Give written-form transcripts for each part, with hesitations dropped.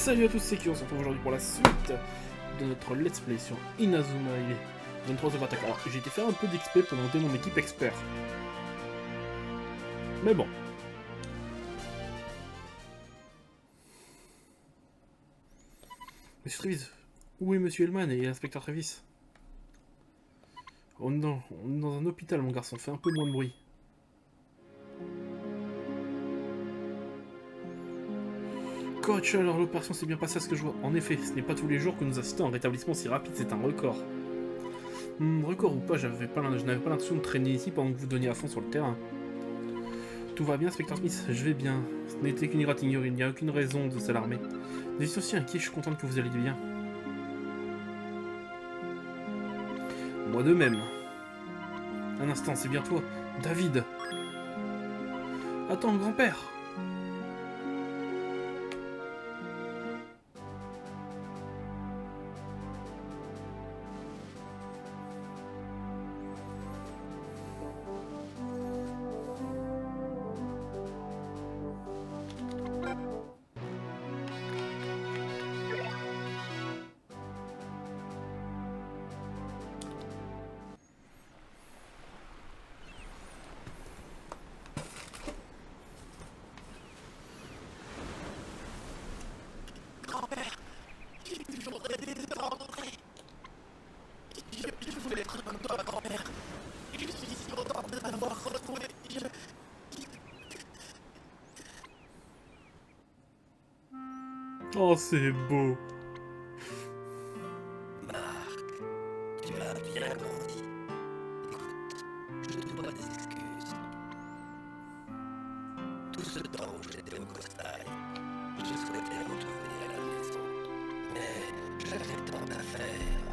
Salut à tous, c'est qui on se retrouve aujourd'hui pour la suite de notre let's play sur Inazuma il est 23h attaque. Alors j'ai été faire un peu d'XP pour monter mon équipe expert. Mais bon. Monsieur Travis, où est Monsieur Hellman et l'inspecteur Travis? Oh non, on est dans un hôpital mon garçon, fais un peu moins de bruit. Coach, alors l'opération s'est bien passée à ce que je vois. En effet, ce n'est pas tous les jours que nous assistons à un rétablissement si rapide, c'est un record. Record ou pas, je n'avais pas l'intention de traîner ici pendant que vous donniez à fond sur le terrain. Tout va bien, inspecteur Smith? Je vais bien. Ce n'était qu'une égratignure, il n'y a aucune raison de s'alarmer. Mais je suis aussi inquiet, je suis contente que vous alliez bien. Moi de même. Un instant, c'est bien toi, David. Attends, grand-père. Grand-père, j'ai toujours rêvé de te rencontrer. Je voulais être comme toi, grand-père. Je suis si content de t'avoir retrouvé. Oh, c'est beau. Marc, tu as bien grandi. Écoute, je te dois des excuses. Tout ce temps où j'étais au Costail, je souhaitais retourner à la maison. Mais j'avais tant d'affaires.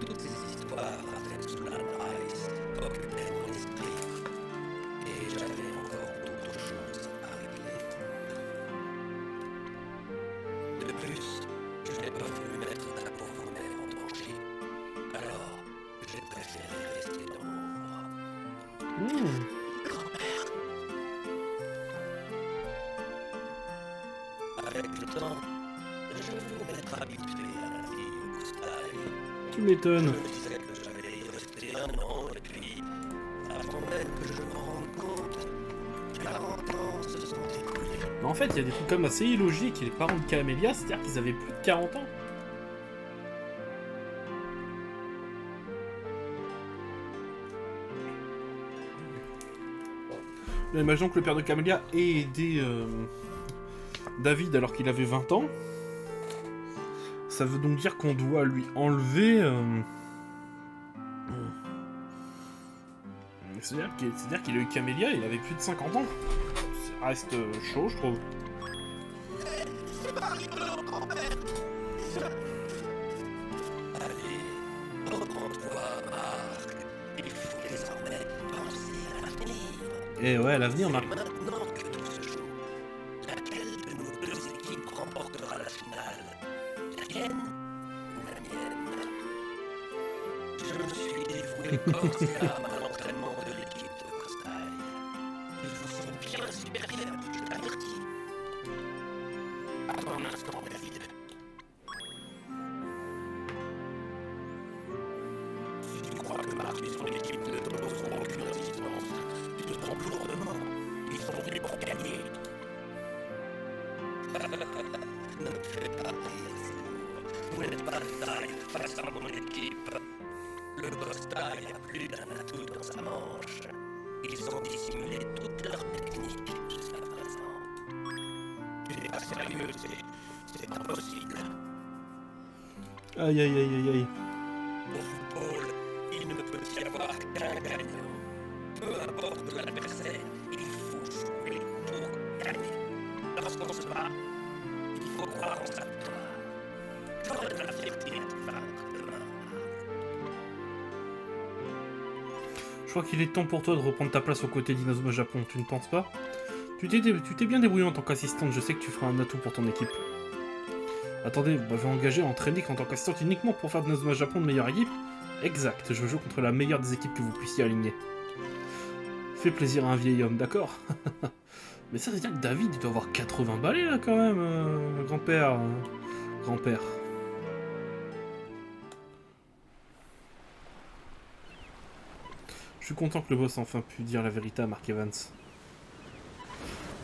Toutes ces histoires avec Sulan Rice occupaient mon esprit. Et j'avais encore d'autres choses à régler. De plus, je n'ai pas voulu mettre ta pauvre mère en danger. Alors, j'ai préféré rester dans l'ombre. Grand-père. Avec le temps, je veux m'être habitué à la vie au Costail. Tu Je m'étonnes. me disais que j'allais y rester 1 an, et puis, avant même que je me rende compte, 40 ans se sont écoulés. Mais en fait, il y a des trucs comme assez illogiques. Les parents de Camélia, c'est-à-dire qu'ils avaient plus de 40 ans. Là, imaginons que le père de Camélia ait aidé David alors qu'il avait 20 ans. Ça veut donc dire qu'on doit lui enlever... C'est-à-dire qu'il a eu Camélia, il avait plus de 50 ans. Ça reste chaud, je trouve. C'est pas rigolo, grand-père. Allez, reprends-toi, Marc. Il faut désormais penser à l'avenir. Et ouais, l'avenir, C'est Marc. maintenant que tout se joue. Laquelle de nos 2 équipes remportera la finale? La tienne ou la mienne? Je me suis dévoué corps et âme à l'entraînement de l'équipe de Costail. Ils vous sont bien supérieurs, je t'avertis. Attends un instant, David. Si tu crois que Marc et son équipe ne t'opposeront aucune résistance, tu te trompes lourdement. Ils sont venus pour gagner. Ne me fais pas rire, Sourd. Vous n'êtes pas de taille face à mon équipe. Le Costail a plus d'un atout dans sa manche. Ils ont dissimulé toute leur technique jusqu'à présent. Tu n'es pas sérieux, c'est impossible. Aïe aïe aïe aïe aïe. Au football, il ne peut y avoir qu'un gagnant. Peu importe l'adversaire, il faut jouer pour gagner. Lorsqu'on se bat, il faut croire en sa victoire. J'aurai de la fierté à te vaincre demain. Je crois qu'il est temps pour toi de reprendre ta place aux côtés d'Inazuma Japon, tu ne penses pas? Tu t'es bien débrouillé en tant qu'assistante, je sais que tu feras un atout pour ton équipe. Attendez, vous m'avez engagé à entraîner en tant qu'assistante uniquement pour faire d'Inazuma Japon de meilleure équipe? Exact, je veux jouer contre la meilleure des équipes que vous puissiez aligner. Fais plaisir à un vieil homme, d'accord? Mais ça veut dire que David, il doit avoir 80 balais là quand même, grand-père. Grand-père. Je suis content que le boss ait enfin pu dire la vérité à Mark Evans.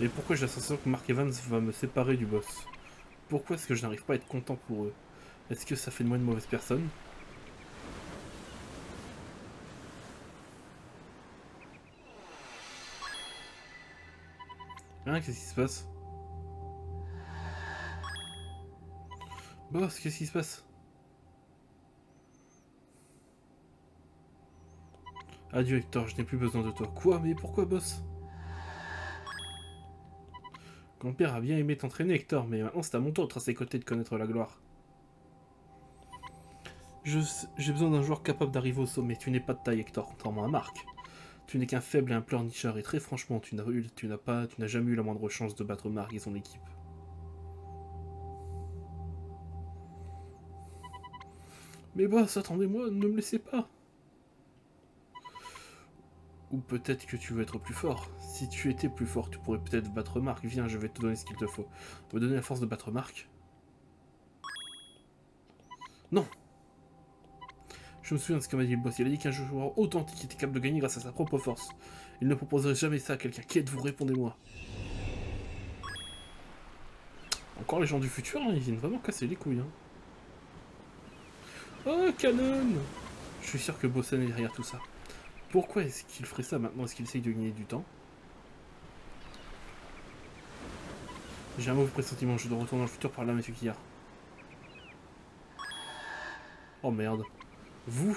Mais pourquoi j'ai la sensation que Mark Evans va me séparer du boss? Pourquoi est-ce que je n'arrive pas à être content pour eux? Est-ce que ça fait de moi une mauvaise personne? Hein, qu'est-ce qui se passe? Boss, qu'est-ce qui se passe? Adieu Hector, je n'ai plus besoin de toi. Quoi? Mais pourquoi, boss? Grand-père a bien aimé t'entraîner, Hector, mais maintenant c'est à mon tour de tracer ses côtés de connaître la gloire. J'ai besoin d'un joueur capable d'arriver au sommet. Tu n'es pas de taille, Hector, contrairement à Marc. Tu n'es qu'un faible et un pleurnicheur, et très franchement, tu n'as jamais eu la moindre chance de battre Marc et son équipe. Mais boss, attendez-moi, ne me laissez pas. Ou peut-être que tu veux être plus fort. Si tu étais plus fort, tu pourrais peut-être battre Marc. Viens, je vais te donner ce qu'il te faut. Tu me donner la force de battre Marc? Non. Je me souviens de ce que m'a dit le boss. Il a dit qu'un joueur authentique était capable de gagner grâce à sa propre force. Il ne proposerait jamais ça à quelqu'un. Qui êtes-vous? Répondez-moi. Encore les gens du futur, hein, ils viennent vraiment casser les couilles. Hein. Oh, canon! Je suis sûr que Bossen est derrière tout ça. Pourquoi est-ce qu'il ferait ça maintenant? Est-ce qu'il essaye de gagner du temps? J'ai un mauvais pressentiment, je dois retourner dans le futur par là, monsieur Killard. Oh merde. Vous?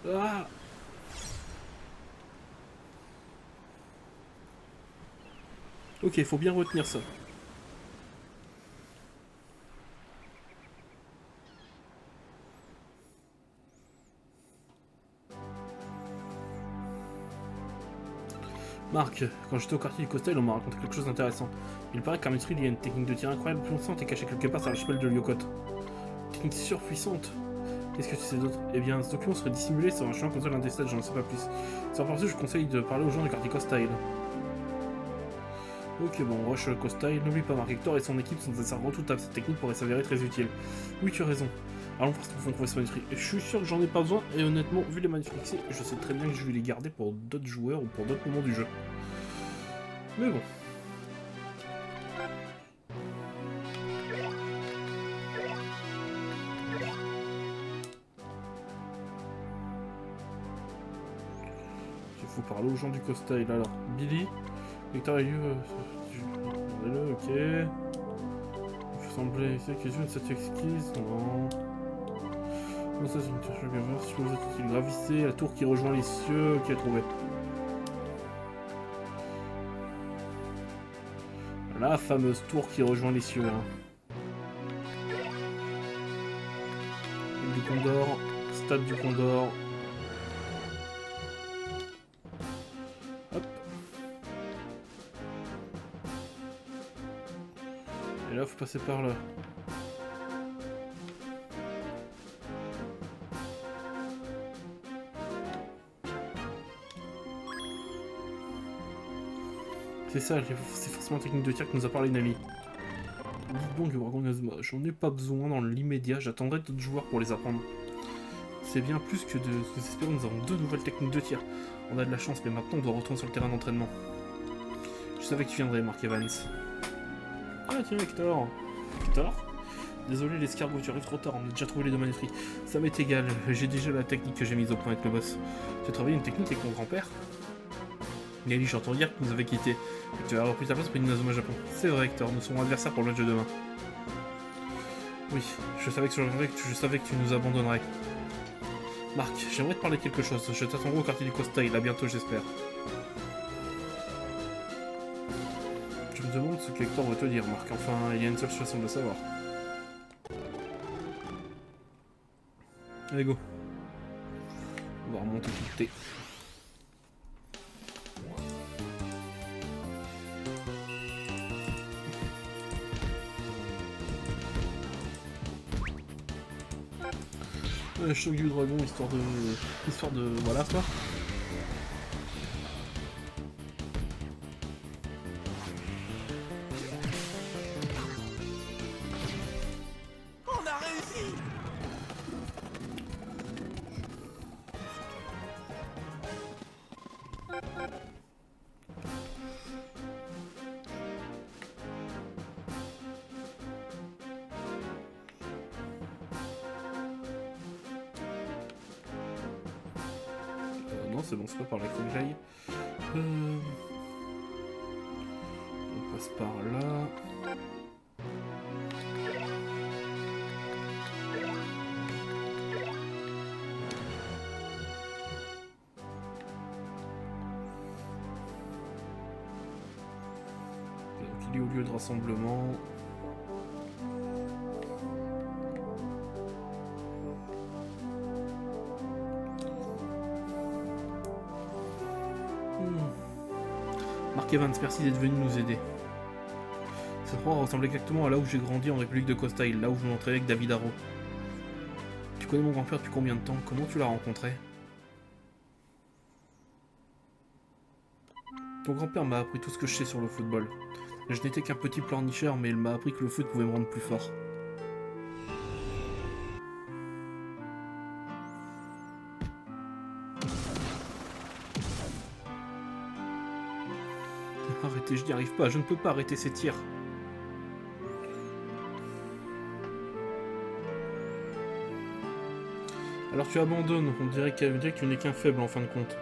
Ah! Ok, faut bien retenir ça. Marc, quand j'étais au quartier du Costel, on m'a raconté quelque chose d'intéressant. Il paraît qu'à Metril, il y a une technique de tir incroyable puissante et cachée quelque part sur l'archipel de Lyokot. Technique surpuissante. Qu'est-ce que tu sais d'autre? Eh bien, ce document serait dissimulé sur un chemin contre l'un des stades, j'en sais pas plus. Sans parler, je conseille de parler aux gens du quartier Costel. Ok, bon, on rush le Costel. N'oublie pas, Marc Hector et son équipe sont assez redoutables. Cette technique pourrait s'avérer très utile. Oui, tu as raison. Allons voir ce qu'on peut trouver ce manuscrit. Je suis sûr que j'en ai pas besoin, et honnêtement, vu les manuscrits que c'est, je sais très bien que je vais les garder pour d'autres joueurs ou pour d'autres moments du jeu. Mais bon. Il faut parler aux gens du Costel. Alors, Billy, Hector et you, ok. Il semblait que je ne sais exquise, non. Non, ça c'est une torche bien voir. Si je peux vous gravissez la tour qui rejoint les cieux, qui a trouvé. La fameuse tour qui rejoint les cieux. Hein. Île du Condor, stade du Condor. Hop. Et là, faut passer par là. C'est ça, c'est forcément la technique de tir que nous a parlé Nami. Dites donc, Dragon Nazma, j'en ai pas besoin dans l'immédiat, j'attendrai d'autres joueurs pour les apprendre. C'est bien plus que de désespérer, nous avons 2 nouvelles techniques de tir. On a de la chance, mais maintenant on doit retourner sur le terrain d'entraînement. Je savais que tu viendrais, Mark Evans. Ah tiens, Hector. Hector? Désolé l'escargot, tu arrives trop tard, on a déjà trouvé les 2 manuscrits. Ça m'est égal, j'ai déjà la technique que j'ai mise au point avec le boss. Tu as travaillé une technique avec mon grand-père? Nelly, j'ai entendu dire que vous avez quitté et que tu as repris ta place pour Inazuma Japon. C'est vrai, Hector, nous serons adversaires pour le match de demain. Oui, je savais que tu nous abandonnerais. Marc, j'aimerais te parler de quelque chose. Je t'attendrai au quartier du Costel, à bientôt, j'espère. Je me demande ce qu'Hector veut te dire, Marc. Enfin, il y a une seule façon de le savoir. Allez, go. On va remonter tout le thé. Choc du dragon, histoire de... Voilà, quoi. c'est bon, c'est pas par là qu'il faut que j'aille. On passe par là. Donc il est au lieu de rassemblement. Mark Evans, merci d'être venu nous aider. Cette endroit ressemble exactement à là où j'ai grandi en République de Costa Hill, là où je m'entraînais avec David Arrow. Tu connais mon grand-père depuis combien de temps? Comment tu l'as rencontré? Ton grand-père m'a appris tout ce que je sais sur le football. Je n'étais qu'un petit pleurnicheur, mais il m'a appris que le foot pouvait me rendre plus fort. Arrêtez, je n'y arrive pas, je ne peux pas arrêter ces tirs. Alors tu abandonnes, on dirait que tu n'es qu'un faible en fin de compte.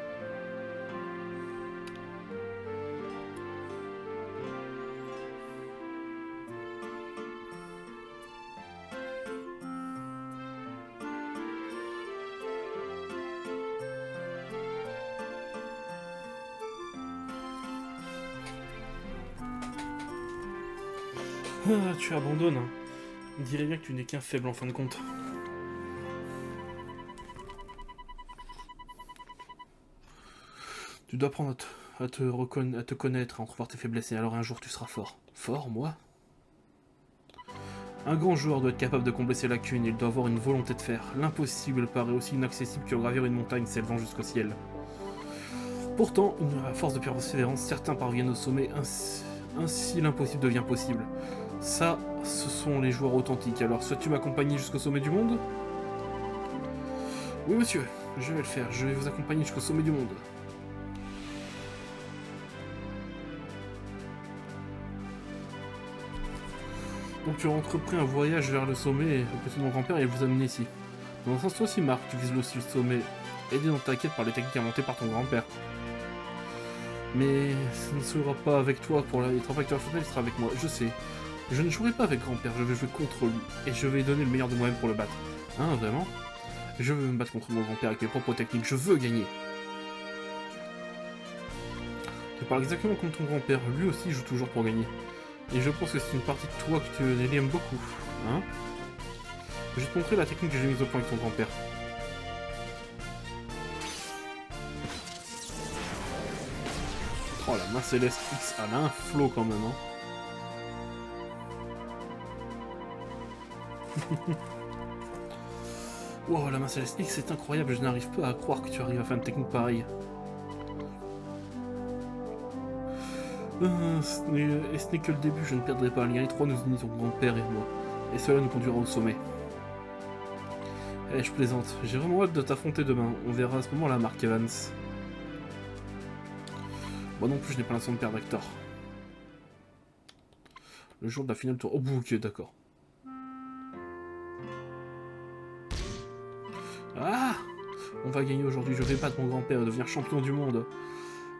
Ah, tu abandonnes. Hein. On dirait bien que tu n'es qu'un faible en fin de compte. Tu dois apprendre à te connaître, à entrevoir tes faiblesses, et alors un jour tu seras fort. Fort, moi? Un grand joueur doit être capable de combler ses lacunes, il doit avoir une volonté de faire. L'impossible paraît aussi inaccessible que gravir une montagne s'élevant jusqu'au ciel. Pourtant, à force de persévérance, certains parviennent au sommet, ainsi l'impossible devient possible. Ça, ce sont les joueurs authentiques. Alors, souhaites-tu m'accompagner jusqu'au sommet du monde? Oui, monsieur, je vais le faire. Je vais vous accompagner jusqu'au sommet du monde. Donc, tu as entrepris un voyage vers le sommet au côté de mon grand-père et vous amener ici. Dans un sens, toi aussi, Marc, tu vises le sommet, aidé dans ta quête par les techniques inventées par ton grand-père. Mais ce ne sera pas avec toi pour être un facteur fondamental, il sera avec moi, je sais. Je ne jouerai pas avec grand-père, je vais jouer contre lui, et je vais donner le meilleur de moi-même pour le battre. Hein, vraiment? Je veux me battre contre mon grand-père avec mes propres techniques, je veux gagner. Tu parles exactement comme ton grand-père, lui aussi joue toujours pour gagner. Et je pense que c'est une partie de toi que tu aimes beaucoup, hein? Je vais te montrer la technique que j'ai mise au point avec ton grand-père. Oh, la main céleste X, elle a un flow quand même, hein. Wow, la main céleste X, c'est incroyable, je n'arrive pas à croire que tu arrives à faire une technique pareille. Et ce n'est que le début, je ne perdrai pas un lien étroit, nous unissons ton grand-père et moi. Et cela nous conduira au sommet. Eh, je plaisante, j'ai vraiment hâte de t'affronter demain, on verra à ce moment-là, Mark Evans. Moi non plus, je n'ai pas l'intention de perdre Hector. Le jour de la finale tour... Oh, ok, d'accord. Ah! On va gagner aujourd'hui, je vais battre mon grand-père et devenir champion du monde.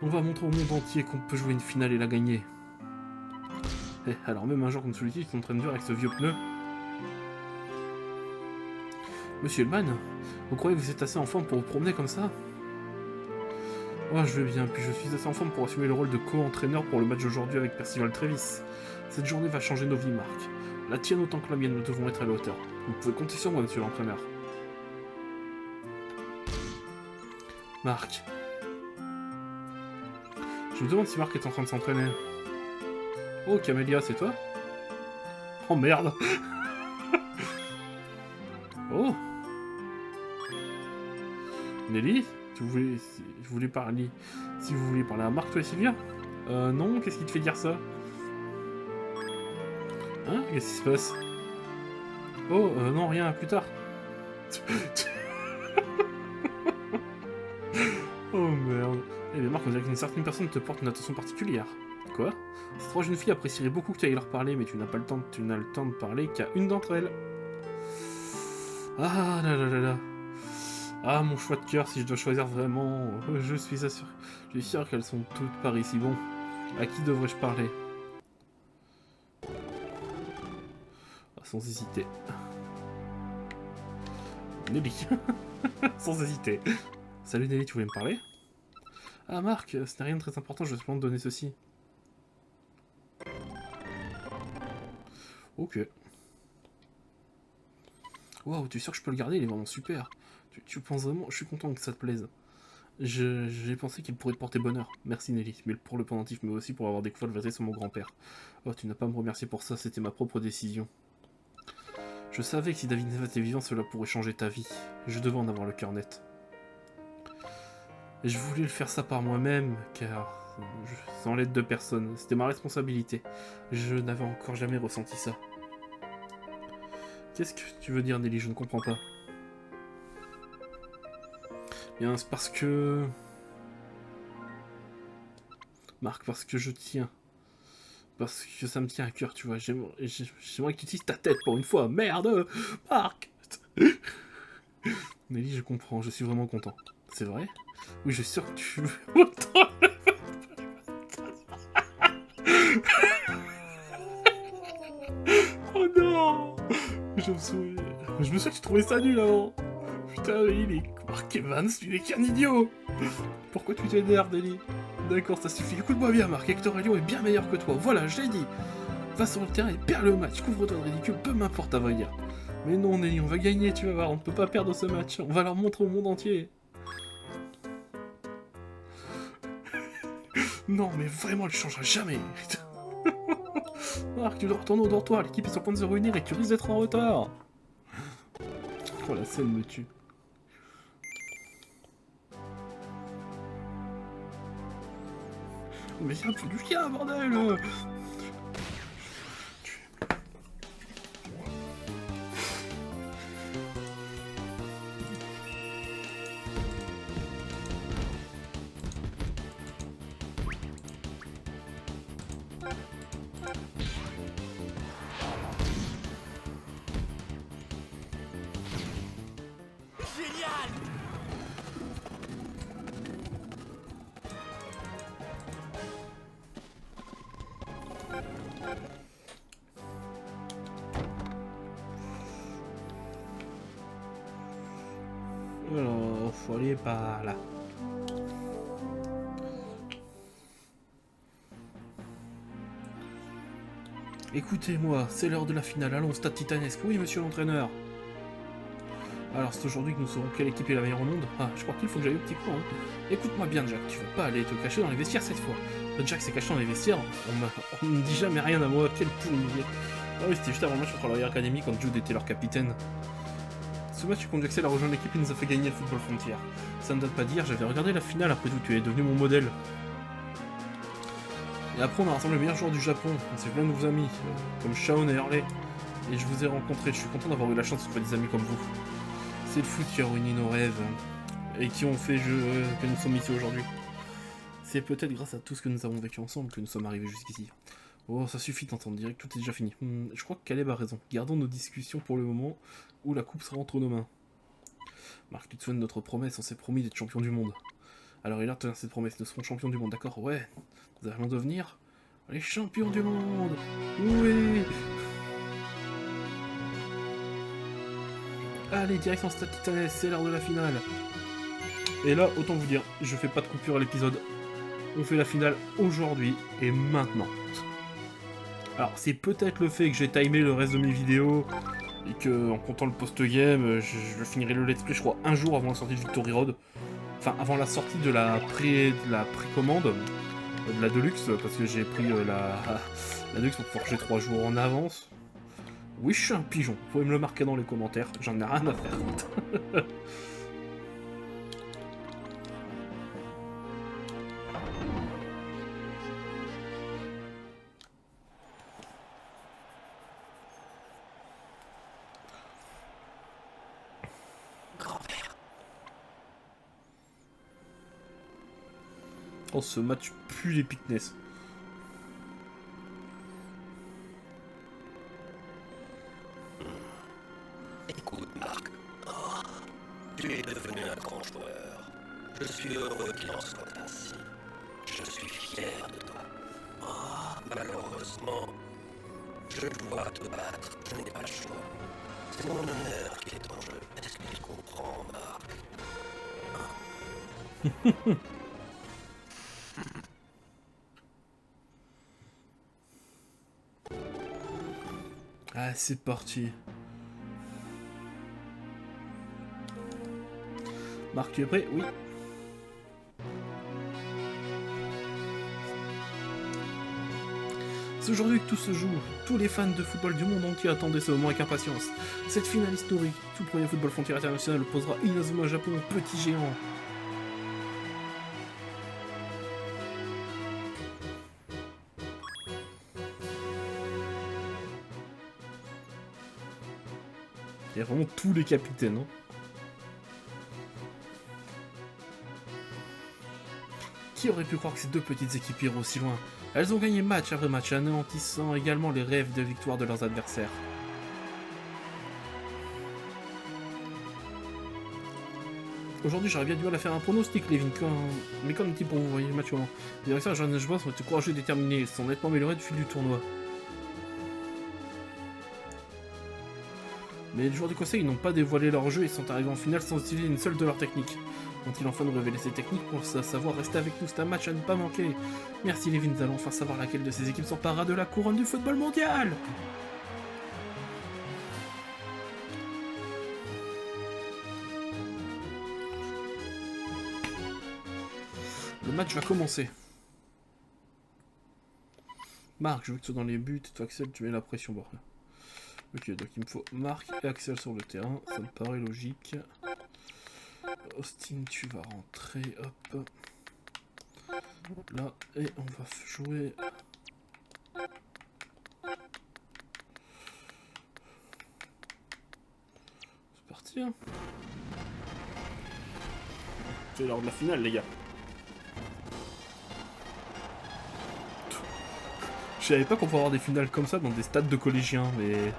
On va montrer au monde entier qu'on peut jouer une finale et la gagner. Eh, alors même un jour comme celui-ci, qui s'entraîne dur avec ce vieux pneu. Monsieur Hellman, vous croyez que vous êtes assez en forme pour vous promener comme ça? Oh, je vais bien, puis je suis assez en forme pour assumer le rôle de co-entraîneur pour le match d'aujourd'hui avec Percival Travis. Cette journée va changer nos vies, Marc. La tienne autant que la mienne, nous devons être à la hauteur. Vous pouvez compter sur moi, monsieur l'entraîneur. Marc. Je me demande si Marc est en train de s'entraîner. Oh, Camélia, c'est toi? Oh, merde. Oh. Nelly, je voulais parler... Si vous voulez parler à Marc, toi et Sylvia? Non, qu'est-ce qui te fait dire ça? Hein? Qu'est-ce qui se passe? Oh, non, rien, plus tard. Oh merde. Eh bien Marc, on dirait qu'une certaine personne te porte une attention particulière. Quoi? Ces trois jeunes filles apprécieraient beaucoup que tu ailles leur parler, mais tu n'as le temps de parler qu'à une d'entre elles. Ah là là là là. Ah, mon choix de cœur, si je dois choisir vraiment, je suis sûr qu'elles sont toutes par ici. Bon, à qui devrais-je parler? Ah, sans hésiter. Nelly. Sans hésiter. Salut Nelly, tu voulais me parler? Ah Marc, ce n'est rien de très important, je vais simplement te donner ceci. Ok. Waouh, tu es sûr que je peux le garder? Il est vraiment super. Tu penses vraiment? Je suis content que ça te plaise. J'ai pensé qu'il pourrait te porter bonheur. Merci Nelly, mais pour le pendentif, mais aussi pour avoir découvert le vaisseau sur mon grand-père. Oh, tu n'as pas à me remercier pour ça, c'était ma propre décision. Je savais que si David Neves était vivant, cela pourrait changer ta vie. Je devais en avoir le cœur net. Et je voulais le faire ça par moi-même, car sans l'aide de personne, c'était ma responsabilité. Je n'avais encore jamais ressenti ça. Qu'est-ce que tu veux dire, Nelly? Je ne comprends pas. Bien, c'est parce que... Marc, parce que je tiens. Parce que ça me tient à cœur, tu vois. J'aimerais que tu utilises ta tête pour une fois. Merde, Marc. Nelly, je comprends, je suis vraiment content. C'est vrai? Oui, je suis sûr que tu veux autant. Oh non! Je me souviens que tu trouvais ça nul avant. Putain, il est... Mark Evans, tu n'es qu'un idiot. Pourquoi tu t'énerves, Nelly? D'accord, ça suffit. Écoute-moi bien, Marc. Hector Elio est bien meilleur que toi. Voilà, je l'ai dit. Va sur le terrain et perds le match. Couvre-toi de ridicule, peu m'importe à vrai dire. Mais non, Nelly, on va gagner, tu vas voir. On ne peut pas perdre ce match. On va leur montrer au monde entier. Non, mais vraiment, elle ne changera jamais. Marc, tu dois retourner au dortoir. L'équipe est sur le point de se réunir et tu risques d'être en retard. Oh, la scène me tue. Mais c'est un peu du chien, bordel! Alors, faut aller par là. Écoutez-moi, c'est l'heure de la finale, allons au stade titanesque. Oui, monsieur l'entraîneur. Alors, c'est aujourd'hui que nous saurons quelle équipe est la meilleure au monde. Ah, je crois qu'il faut que j'aille au petit coin. Hein. Écoute-moi bien, Jack, tu veux pas aller te cacher dans les vestiaires cette fois. Jack s'est caché dans les vestiaires, on ne dit jamais rien à moi, quel pourri. Ah oui, c'était juste avant le match contre la Royal Academy quand Jude était leur capitaine. Ce match conduit Axel à rejoindre l'équipe et nous a fait gagner le Football Frontier. Ça ne date pas dire, j'avais regardé la finale après tout, tu es devenu mon modèle. Et après on a rassemblé les meilleurs joueurs du Japon, on s'est plein de nouveaux amis, comme Shaon et Hurley. Et je vous ai rencontrés, je suis content d'avoir eu la chance de trouver des amis comme vous. C'est le foot qui a ruiné nos rêves, et qui ont fait que nous sommes ici aujourd'hui. C'est peut-être grâce à tout ce que nous avons vécu ensemble que nous sommes arrivés jusqu'ici. Oh, ça suffit d'entendre, direct, tout est déjà fini. Je crois que Caleb a raison. Gardons nos discussions pour le moment où la coupe sera entre nos mains. Marc, tu te souviens de notre promesse, on s'est promis d'être champion du monde. Alors il a tenir cette promesse, nous serons champions du monde, d'accord? Ouais, nous allons devenir les champions du monde. Oui. Allez, direction Stade Titanes, c'est l'heure de la finale. Et là, autant vous dire, je fais pas de coupure à l'épisode. On fait la finale aujourd'hui et maintenant. Alors, c'est peut-être le fait que j'ai timé le reste de mes vidéos et que, en comptant le post-game, je finirai le let's play, je crois, un jour avant la sortie de Victory Road. Enfin, avant la sortie de la précommande de la Deluxe, parce que j'ai pris la Deluxe pour pouvoir jouer 3 jours en avance. Oui, je suis un pigeon. Vous pouvez me le marquer dans les commentaires, j'en ai rien à faire. Oh, ce match pue l'épicness. Écoute, Marc. Tu es devenu un grand joueur. Je suis heureux qu'il en soit ainsi. Je suis fier de toi. Malheureusement, je dois te battre. Je n'ai pas le choix. C'est mon honneur qui est en jeu. Est-ce que tu comprends, Marc? Ah, c'est parti. Marc, tu es prêt? Oui. C'est aujourd'hui que tout se joue. Tous les fans de football du monde entier attendaient ce moment avec impatience. Cette finale historique, tout premier football frontière international opposera Inazuma Japon au petit géant. Il y a vraiment tous les capitaines. Hein. Qui aurait pu croire que ces deux petites équipes iront aussi loin? Elles ont gagné match après match, anéantissant également les rêves de victoire de leurs adversaires. Aujourd'hui, j'aurais bien du mal à faire un pronostic, Levin, mais qu'en est-il pour vous voyez le match comment? Les adversaires, je pense, sont courageux et déterminés, ils sont nettement améliorés du fil du tournoi. Mais les joueurs du conseil n'ont pas dévoilé leur jeu et sont arrivés en finale sans utiliser une seule de leurs techniques. Ont-ils enfin nous révéler ces techniques pour savoir rester avec nous? C'est un match à ne pas manquer. Merci Levin, nous allons enfin savoir laquelle de ces équipes s'emparera de la couronne du football mondial. Le match va commencer. Marc, je veux que tu sois dans les buts, et toi Axel, tu mets la pression, bordel. Ok, donc il me faut Marc et Axel sur le terrain, ça me paraît logique. Austin, tu vas rentrer, hop. Là, et on va jouer. C'est parti, hein. C'est l'heure de la finale, les gars. Je savais pas qu'on pouvait avoir des finales comme ça dans des stades de collégiens, mais...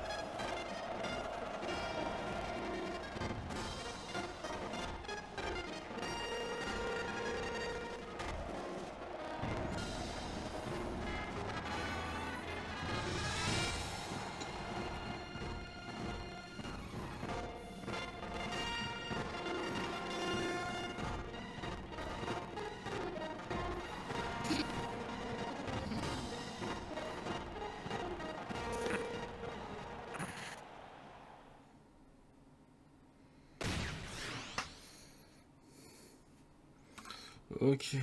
Ok.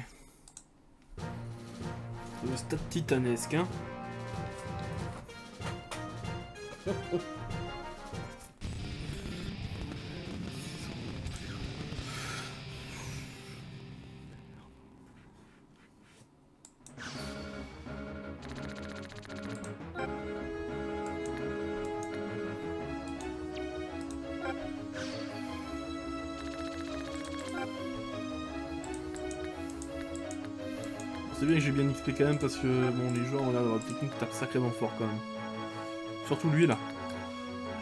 Le stade titanesque, hein. C'est bien que j'ai bien XP quand même parce que bon, les joueurs ont l'air d'avoir une technique qui tape sacrément fort quand même. Surtout lui là.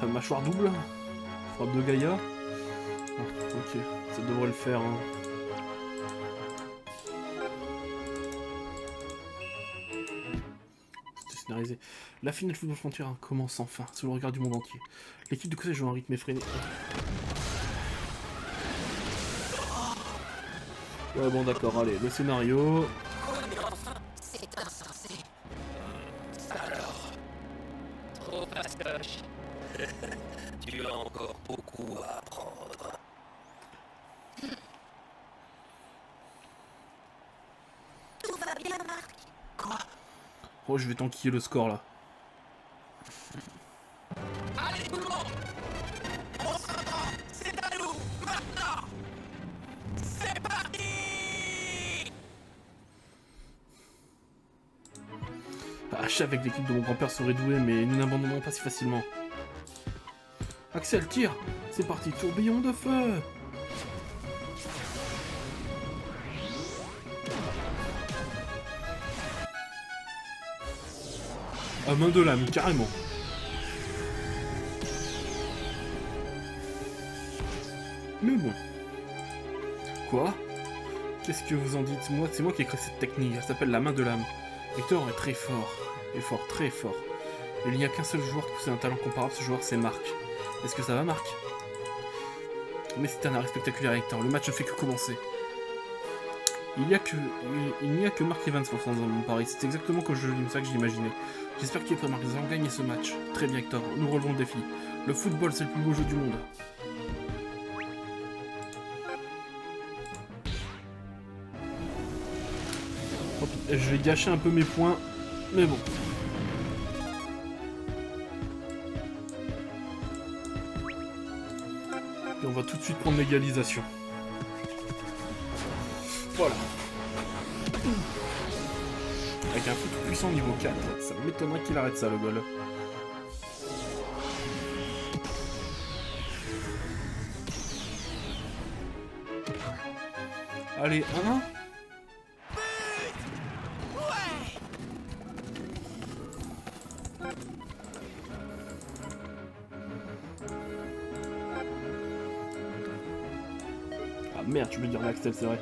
Mâchoire double, frappe de Gaïa. Ah, ok, ça devrait le faire. Hein. C'était scénarisé. La finale Football Frontière commence enfin, sous le regard du monde entier. L'équipe de conseil joue à un rythme effréné. Ouais bon d'accord, allez, le scénario... C'est insensé. Alors, trop fastoche. Tu as encore beaucoup à apprendre. Tout va bien, Marc. Quoi? Oh, je vais t'enquiller le score là. Allez, tout le monde! On s'entend! C'est à nous! Maintenant! C'est parti! Ah, je savais que l'équipe de mon grand-père serait douée, mais nous n'abandonnons pas si facilement. Axel, tire! C'est parti, tourbillon de feu! À main de lame, carrément. Mais bon. Quoi? Qu'est-ce que vous en dites? Moi, c'est moi qui ai créé cette technique. Elle s'appelle la main de l'âme. Hector est très fort. Et fort, très fort. Il n'y a qu'un seul joueur qui possède un talent comparable. Ce joueur, c'est Marc. Est-ce que ça va, Marc? Mais c'est un arrêt spectaculaire, Hector. Le match ne fait que commencer. Il n'y a que Mark Evans pour faire mon pari. C'est exactement comme ça que je l'imaginais. J'espère que tu es prêt, Marc. Nous allons gagner ce match. Très bien, Hector. Nous relevons le défi. Le football, c'est le plus beau jeu du monde. Hop, je vais gâcher un peu mes points. Mais bon. Et on va tout de suite prendre l'égalisation. Voilà. Avec un foot puissant niveau 4, ça m'étonnerait qu'il arrête ça, le goal. Allez, 1-1. Ah merde, je veux dire Axel, c'est vrai.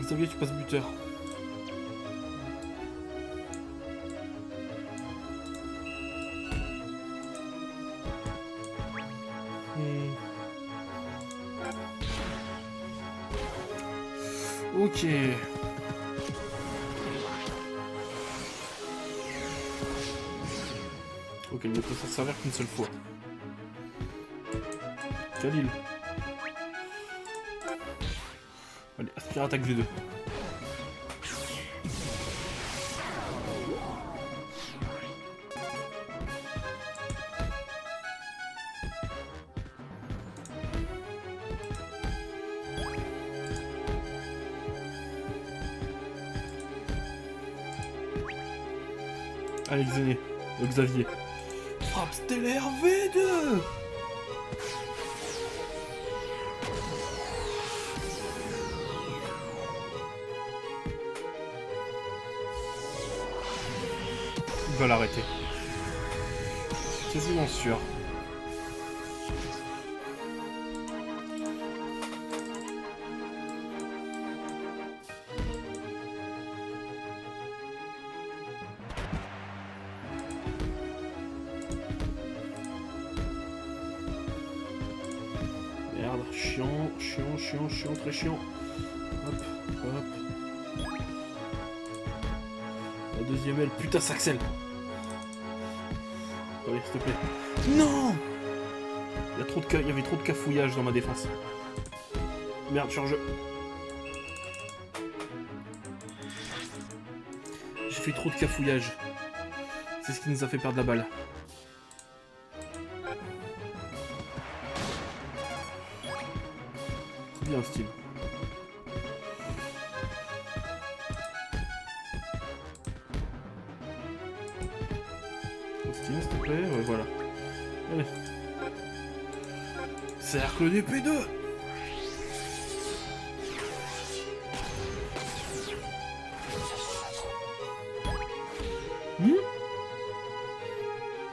Xavier, tu passes buteur. Ok. Ok, il ne peut s'en servir qu'une seule fois. Khalil. Allez, aspire attaque V2. Allez, Xavier. Frappe stellaire V2. Il va l'arrêter. Quasiment sûr. Merde, chiant, très chiant. Hop, hop. La deuxième aile, putain, ça accèle. Allez, s'il te plaît. Non! Il y avait trop de cafouillage dans ma défense. Merde, sur jeu. J'ai fait trop de cafouillage. C'est ce qui nous a fait perdre la balle. Bien, Steve. Steve, s'il te plaît. Ouais, voilà. Allez. Cercle des P2.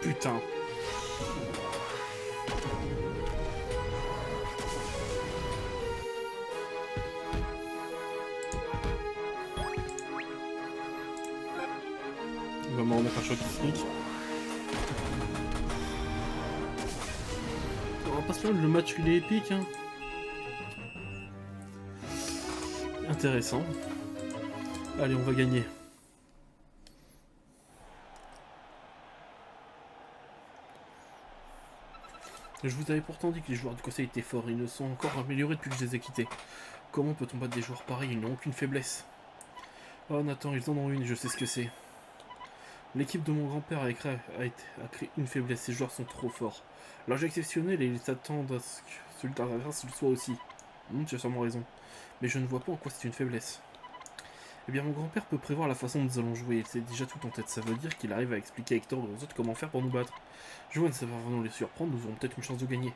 Putain. On va m'en remettre un choc technique. On va pas se plaindre, le match il est épique, hein. Intéressant. Allez, on va gagner. Je vous avais pourtant dit que les joueurs du conseil étaient forts, ils ne sont encore améliorés depuis que je les ai quittés. Comment peut-on battre des joueurs pareils? Ils n'ont aucune faiblesse. Oh Nathan, ils en ont une et je sais ce que c'est. L'équipe de mon grand-père a créé une faiblesse, ces joueurs sont trop forts. Leur jeu exceptionnel et ils s'attendent à ce que celui de l'adversaire le soit aussi. Tu as sûrement raison. Mais je ne vois pas en quoi c'est une faiblesse. Eh bien, mon grand-père peut prévoir la façon dont nous allons jouer, il sait déjà tout en tête. Ça veut dire qu'il arrive à expliquer à Hector et aux autres comment faire pour nous battre. Je vois, si nous les surprendre, nous aurons peut-être une chance de gagner.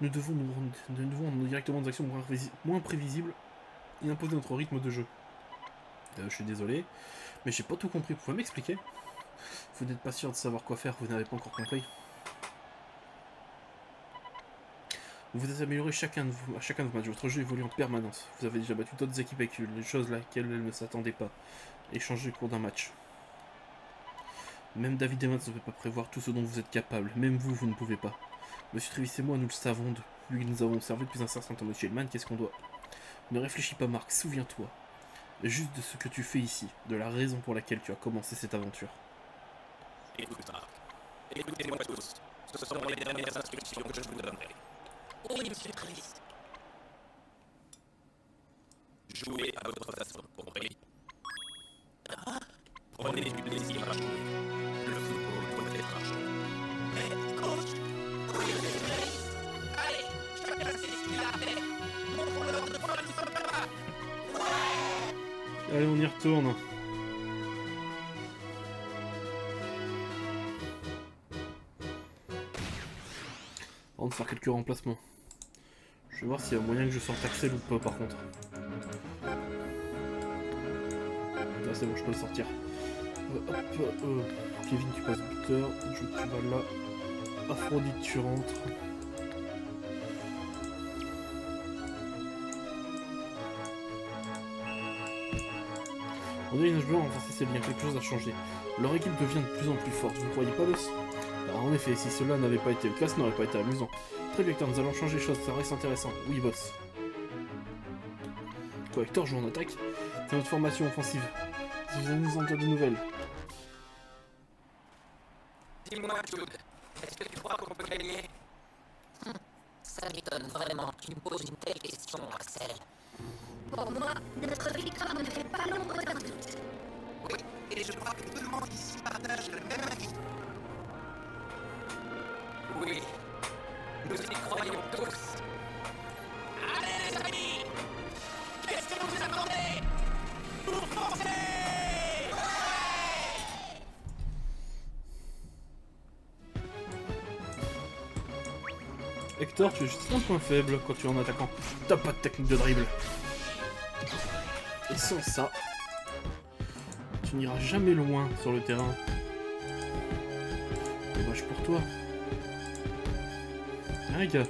Nous devons nous directement des actions moins prévisibles et imposer notre rythme de jeu. Je suis désolé, mais j'ai pas tout compris. Vous pouvez m'expliquer? Vous n'êtes pas sûr de savoir quoi faire, vous n'avez pas encore compris. Vous vous êtes amélioré à chacun de vos matchs. Votre jeu évolue en permanence. Vous avez déjà battu d'autres équipes avec les choses laquelle elles ne s'attendaient pas. Et changé au cours d'un match. Même David Evans ne peut pas prévoir tout ce dont vous êtes capable. Même vous, vous ne pouvez pas. Monsieur Travis et moi, nous le savons depuis que nous avons observé depuis un certain temps. Monsieur Hellman, qu'est-ce qu'on doit? Ne réfléchis pas, Marc, souviens-toi. Juste de ce que tu fais ici, de la raison pour laquelle tu as commencé cette aventure. Écoute, Marc. Écoutez-moi tous. Ce sont les dernières instructions que je vous donnerai. Oui, monsieur Travis. Jouez à votre façon, compris? Prenez du plaisir à jouer. Le football doit être un jeu. Mais, coach, oui, monsieur Travis. Allez, chacun sait ce qu'il a fait. Montre-leur de quoi nous sommes capables. Allez, on y retourne. Avant de faire quelques remplacements. Je vais voir s'il y a moyen que je sorte Axel ou pas par contre. Là c'est bon, je peux le sortir. Kevin tu passes buteur, tu vas là. Aphrodite tu rentres. On a une joueur renforcée, c'est bien, quelque chose a changé. Leur équipe devient de plus en plus forte, vous ne croyez pas, boss? Alors, en effet, si cela n'avait pas été le cas, ce n'aurait pas été amusant. Très bien, Hector, nous allons changer les choses, ça reste intéressant. Oui, boss. Quoi, Hector joue en attaque? C'est notre formation offensive. Si vous avez nous en dire de nouvelles. Dis-moi, Jude, est-ce que tu crois qu'on peut gagner? Ça m'étonne vraiment que tu me poses une telle question, Axel. Pour moi, notre victoire ne fait pas l'ombre d'un doute. Oui, et je crois que tout le monde ici partage le même avis. Oui, nous y croyons tous. Allez les amis, qu'est-ce que vous attendez? Pour foncer! Hector, tu es juste un point faible quand tu es en attaquant. T'as pas de technique de dribble. Et sans ça, tu n'iras jamais loin sur le terrain. Dommage pour toi. Allez, gars.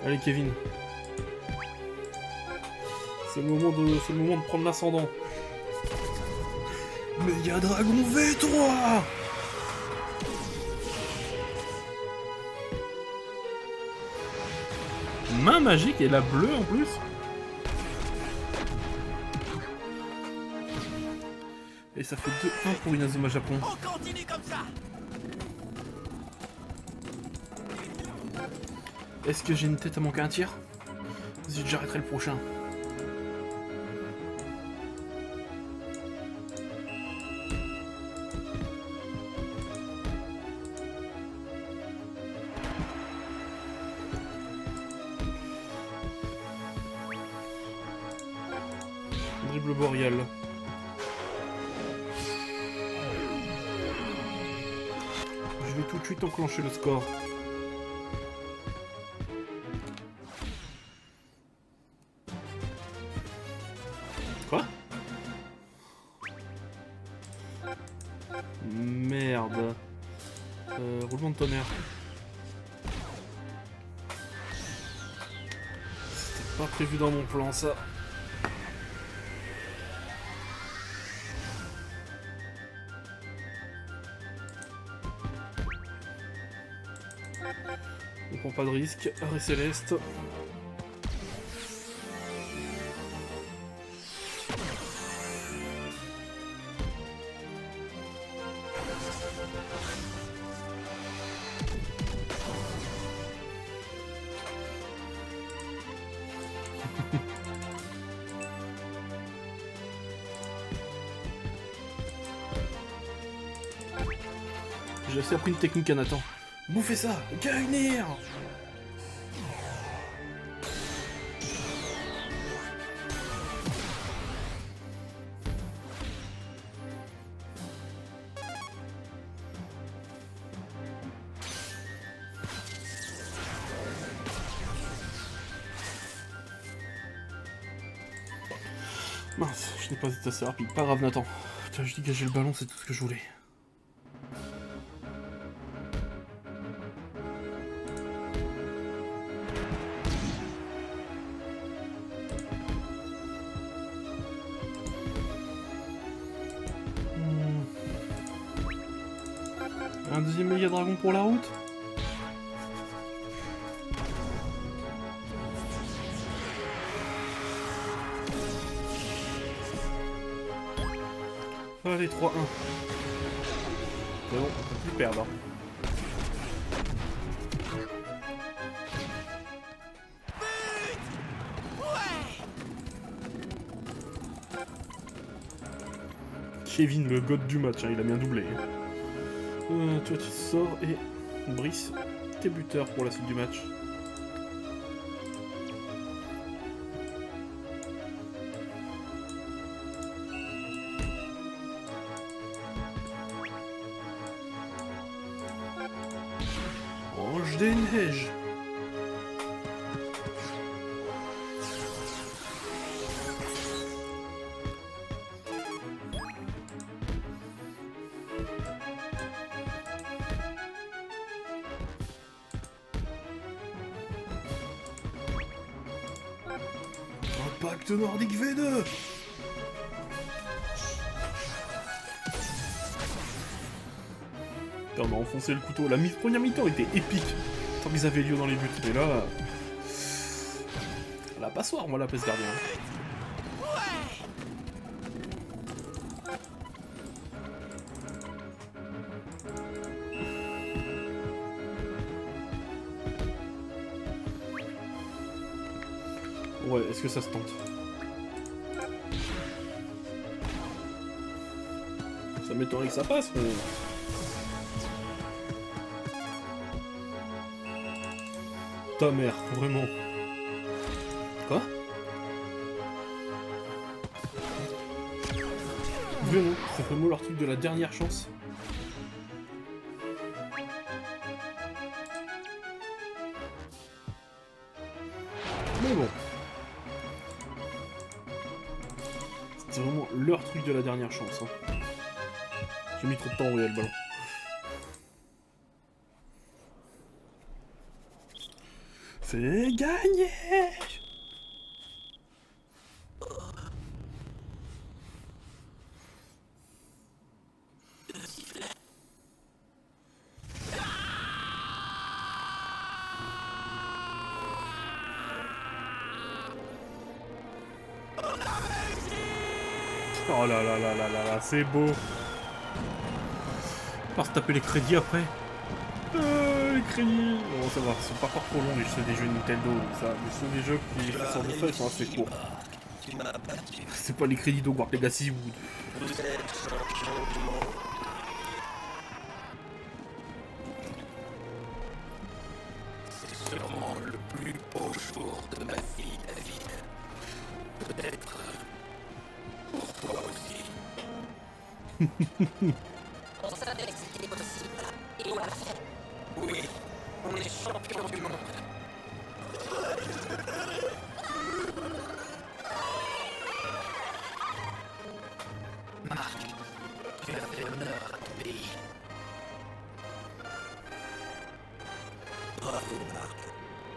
Allez, Kevin. C'est le moment de prendre l'ascendant. Méga Dragon V3! Main magique et la bleue en plus. Et ça fait 2-1 pour Inazuma Japon. On continue comme ça! Est-ce que j'ai une tête à manquer un tir? Zut, j'arrêterai le prochain. Dribble boréal. Je vais tout de suite enclencher le score. Quoi? Merde. Roulement de tonnerre. C'était pas prévu dans mon plan ça. On prend pas de risque. Arrêt céleste. J'ai aussi appris une technique à Nathan. Bouffez ça! Gagnir! Mince, je n'ai pas été assez rapide. Pas grave, Nathan. Putain, je dégageais le ballon, c'est tout ce que je voulais. Un deuxième méga dragon pour la route? Allez, 3-1. C'est bon, on peut plus perdre. Kevin, le god du match, hein, il a bien doublé. Toi tu sors et Brice, t'es buteur pour la suite du match. Ange des neiges. Impact Nordique V2. Putain, on a enfoncé le couteau. La première mi-temps était épique. Tant qu'ils avaient lieu dans les buts. Et là... la passoire, moi, la peste gardien. Ouais, est-ce que ça se tente? Ça m'étonnerait que ça passe, mais... Ta mère, vraiment. Quoi? Vraiment, c'est vraiment leur truc de la dernière chance. Mais bon. C'est vraiment leur truc de la dernière chance. Hein. J'ai mis trop de temps à envoyer le ballon. C'est gagné! Oh là là là là là là, c'est beau. On va se taper les crédits après. Les crédits. Bon, ça va, ils sont pas encore trop longs les jeux des jeux Nintendo. Ça. Les jeux qui sortent de ça, ils sont assez courts. C'est pas les crédits d'Hogwarts Legacy ou... Vous êtes champion du monde. C'est sûrement le plus beau jour de ma vie, David. Peut-être pour toi aussi. On savait que c'était possible, et on l'a fait. Oui, on est champion du monde. Marc, tu as fait honneur à ton pays. Bravo, Marc.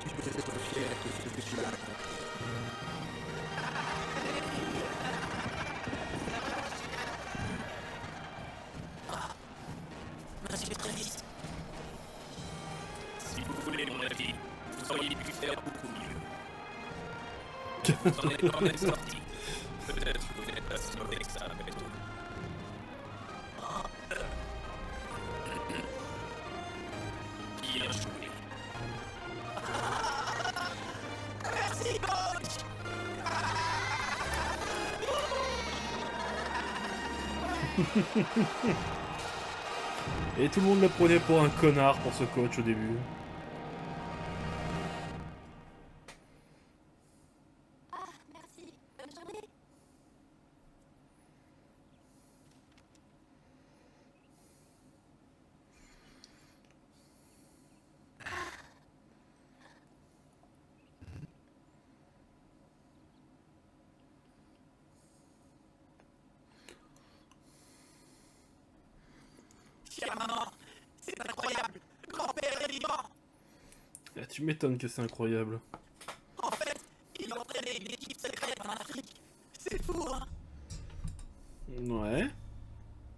Tu peux être fier de ce que tu as accompli. Monsieur Travis, Si vous voulez mon avis, vous auriez pu faire beaucoup mieux. Vous en êtes quand même sorti. Peut-être que vous n'êtes pas si mauvais que ça après tout. Bien joué. Merci, coach. Et tout le monde le prenait pour un connard pour ce coach au début. merci. Bonne journée. Chère maman, c'est incroyable. Grand-père est vivant. Ah, tu m'étonnes que c'est incroyable. En fait, il entraînait une équipe secrète en Afrique. C'est fou, hein? Ouais.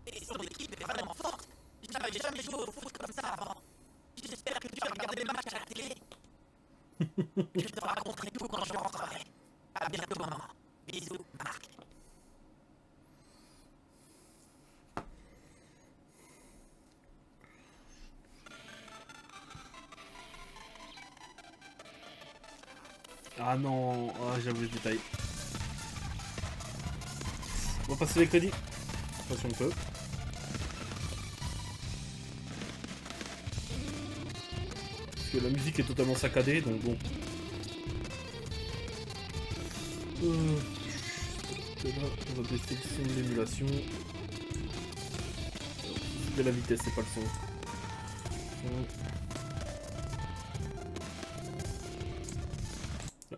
Et son équipe est vraiment forte. n'avais jamais joué au foot comme ça avant. J'espère que tu as regardé le match à la télé. Je te raconterai tout quand je rentrerai. À bientôt, maman. Bisous, Marc. Ah non, ah, j'avoue le détail. On va passer les crédits. Enfin, si on peut. Parce que la musique est totalement saccadée, donc bon. Là, on va baisser le son de l'émulation. De la vitesse, c'est pas le son.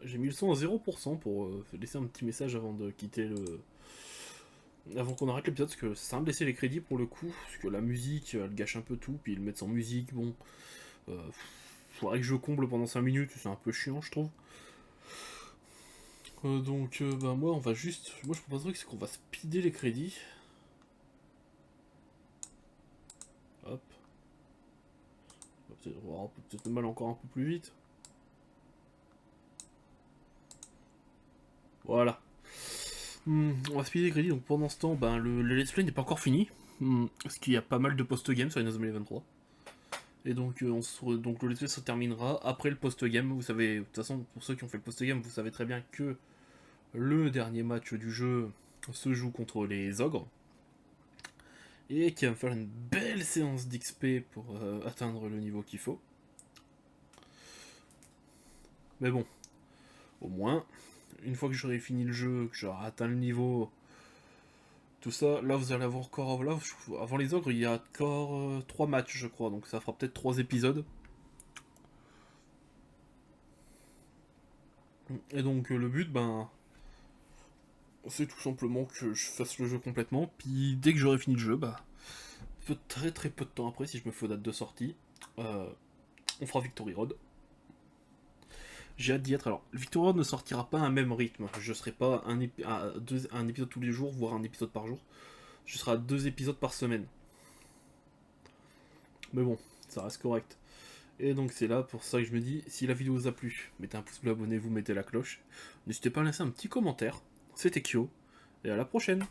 J'ai mis le son à 0% pour laisser un petit message avant de quitter le... Avant qu'on arrête l'épisode, parce que ça sert à me laisser les crédits pour le coup, parce que la musique, elle gâche un peu tout, puis le mettre sans musique, bon... faudrait que je comble pendant 5 minutes, c'est un peu chiant, je trouve. Donc, bah moi, on va juste... Moi, je propose un truc, c'est qu'on va speeder les crédits. Hop. On peut peut-être mal encore un peu plus vite. Voilà. On va speeder les crédits, donc pendant ce temps, ben, le let's play n'est pas encore fini. Parce qu'il y a pas mal de post-game sur Inazuma Eleven 3. Et donc, donc le let's play se terminera après le post-game. Vous savez, de toute façon, pour ceux qui ont fait le post-game, vous savez très bien que le dernier match du jeu se joue contre les ogres. Et qui va me faire une belle séance d'XP pour atteindre le niveau qu'il faut. Mais bon, au moins, une fois que j'aurai fini le jeu, que j'aurai atteint le niveau, tout ça, là vous allez avoir encore, là, avant les ogres, il y a encore 3 matchs je crois, donc ça fera peut-être 3 épisodes. Et donc le but, ben, c'est tout simplement que je fasse le jeu complètement, puis dès que j'aurai fini le jeu, bah, très très peu de temps après, si je me fais aux dates de sortie, on fera Victory Road. J'ai hâte d'y être. Alors, Victory Road ne sortira pas à un même rythme. Je serai pas un épisode tous les jours, voire un épisode par jour. Je serai à 2 épisodes par semaine. Mais bon, ça reste correct. Et donc c'est là pour ça que je me dis, si la vidéo vous a plu, mettez un pouce bleu, abonnez-vous, mettez la cloche. N'hésitez pas à laisser un petit commentaire. C'était Kyo, et à la prochaine.